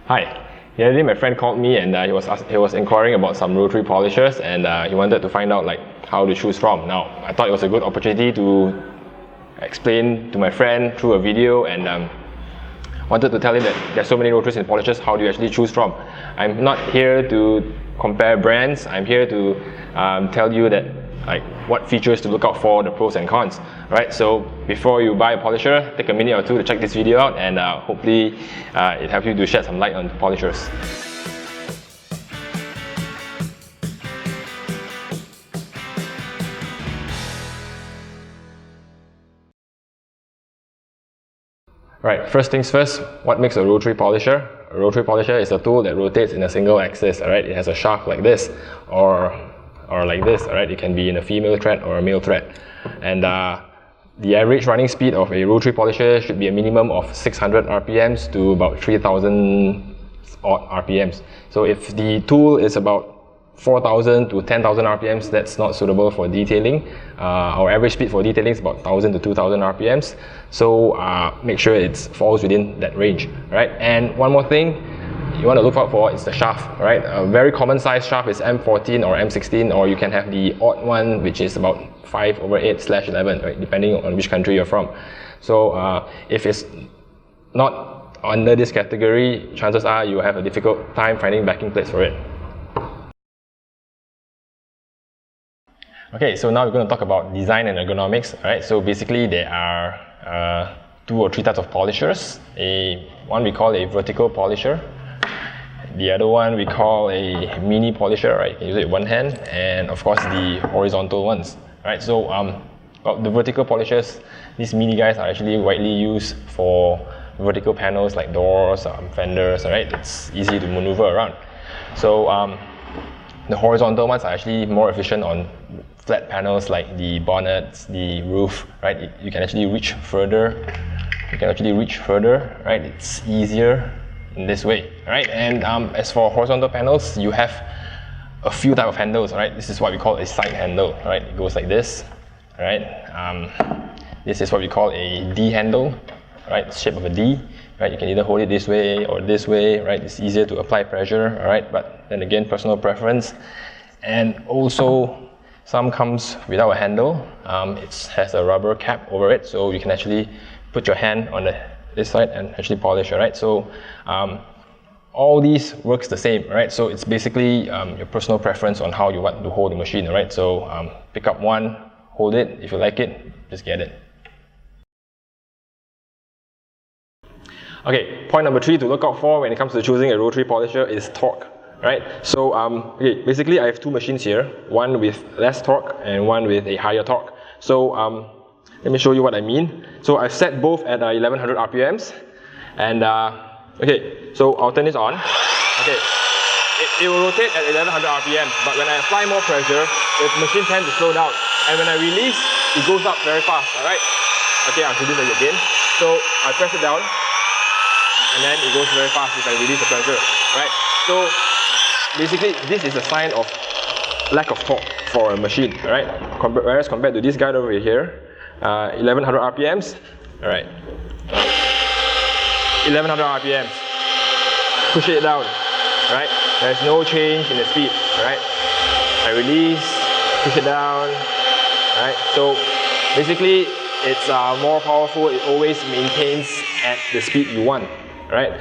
Hi. The other day my friend called me and he was inquiring about some rotary polishers, and he wanted to find out how to choose from. Now, I thought it was a good opportunity to explain to my friend through a video, and wanted to tell him that there's so many rotaries and polishers. How do you actually choose from? I'm not here to compare brands. I'm here to tell you that what features to look out for, the pros and cons. Right? So before you buy a polisher, take a minute or two to check this video out, and hopefully it helps you to shed some light on polishers. Right, first things first, what makes a rotary polisher? A rotary polisher is a tool that rotates in a single axis. Alright, it has a shaft like this or like this. Alright, it can be in a female thread or a male thread. And the average running speed of a rotary polisher should be a minimum of 600 RPMs to about 3000 odd RPMs. So if the tool is about 4,000 to 10,000 RPMs, that's not suitable for detailing. Our average speed for detailing is about 1,000 to 2,000 RPMs. So make sure it falls within that range, right? And one more thing you want to look out for is the shaft, right? A very common size shaft is M14 or M16, or you can have the odd one, which is about 5/8/11, right? Depending on which country you're from. So if it's not under this category, chances are you have a difficult time finding backing plates for it. Okay, so now we're going to talk about design and ergonomics. Alright, so basically there are 2 or 3 types of polishers. One we call a vertical polisher. The other one we call a mini polisher, right? You can use it with one hand, and of course the horizontal ones. Right, so the vertical polishers, these mini guys are actually widely used for vertical panels like doors, fenders. Alright, it's easy to maneuver around. So the horizontal ones are actually more efficient on flat panels like the bonnets, the roof, right? You can actually reach further. Right? It's easier in this way, right? And as for horizontal panels, you have a few types of handles, right? This is what we call a side handle, right? It goes like this, right? This is what we call a D handle, right? Shape of a D, right? You can either hold it this way or this way, right? It's easier to apply pressure, all right? But then again, personal preference. And also, some comes without a handle. It has a rubber cap over it, so you can actually put your hand on this side and actually polish, right? So all these works the same, right? So it's basically your personal preference on how you want to hold the machine, right? So pick up one, hold it. If you like it, just get it. Okay, point number 3 to look out for when it comes to choosing a rotary polisher is torque. Right, so okay, basically I have 2 machines here, one with less torque and one with a higher torque. So let me show you what I mean. So I've set both at 1100 RPMs, and okay, so I'll turn this on. Okay, it will rotate at 1100 RPMs, but when I apply more pressure, the machine tends to slow down, and when I release, it goes up very fast. All right. Okay, I'll do this again. So I press it down, and then it goes very fast if I release the pressure. Right. So basically, this is a sign of lack of torque for a machine, right? Whereas compared to this guy over here, 1100 RPMs, all right, 1100 RPMs, push it down, right? There's no change in the speed, right? I release, push it down, right? So basically, it's more powerful. It always maintains at the speed you want, right?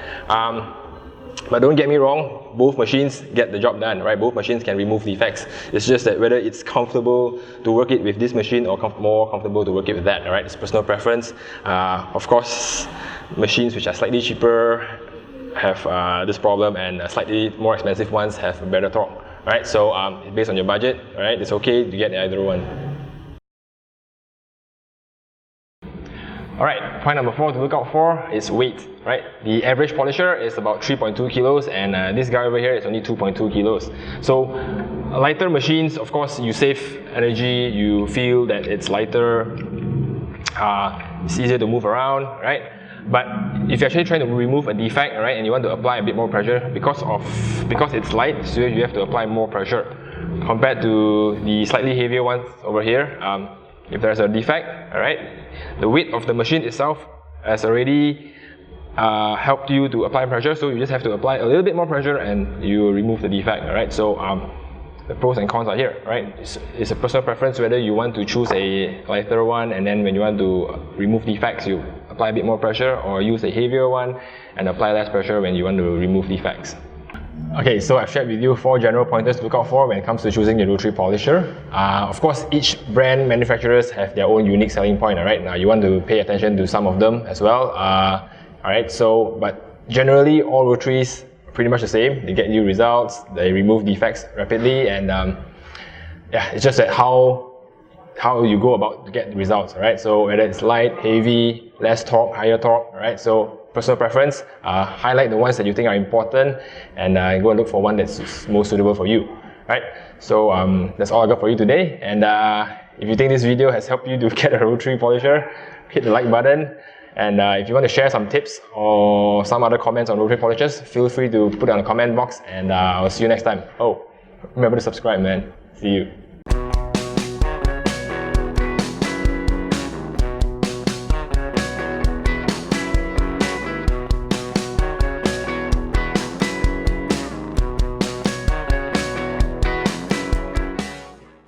But don't get me wrong, both machines get the job done, right? Both machines can remove defects. It's just that whether it's comfortable to work it with this machine or more comfortable to work it with that, right? It's personal preference. Of course, machines which are slightly cheaper have this problem, and slightly more expensive ones have a better torque, right? So based on your budget, right? It's okay to get either one. Alright, point number 4 to look out for is weight, right? The average polisher is about 3.2 kilos, and this guy over here is only 2.2 kilos. So lighter machines, of course, you save energy, you feel that it's lighter, it's easier to move around, right? But if you're actually trying to remove a defect, right, and you want to apply a bit more pressure, because it's light, so you have to apply more pressure compared to the slightly heavier ones over here. If there's a defect, alright, the weight of the machine itself has already helped you to apply pressure, so you just have to apply a little bit more pressure and you will remove the defect. Alright, so the pros and cons are here, right? It's a personal preference whether you want to choose a lighter one and then when you want to remove defects you apply a bit more pressure, or use a heavier one and apply less pressure when you want to remove defects. Okay, so I've shared with you 4 general pointers to look out for when it comes to choosing the rotary polisher. Of course, each brand manufacturers have their own unique selling point, alright? Now you want to pay attention to some of them as well. Alright, so, but generally all rotaries are pretty much the same. They get you results, they remove defects rapidly, and yeah, it's just that how you go about to get the results, alright? So whether it's light, heavy, less torque, higher torque, alright? So personal preference, highlight the ones that you think are important and go and look for one that's most suitable for you, right? So that's all I got for you today, and if you think this video has helped you to get a rotary polisher, hit the like button, and if you want to share some tips or some other comments on rotary polishers, feel free to put it on the comment box, and I'll see you next time. Oh, remember to subscribe, man. See you.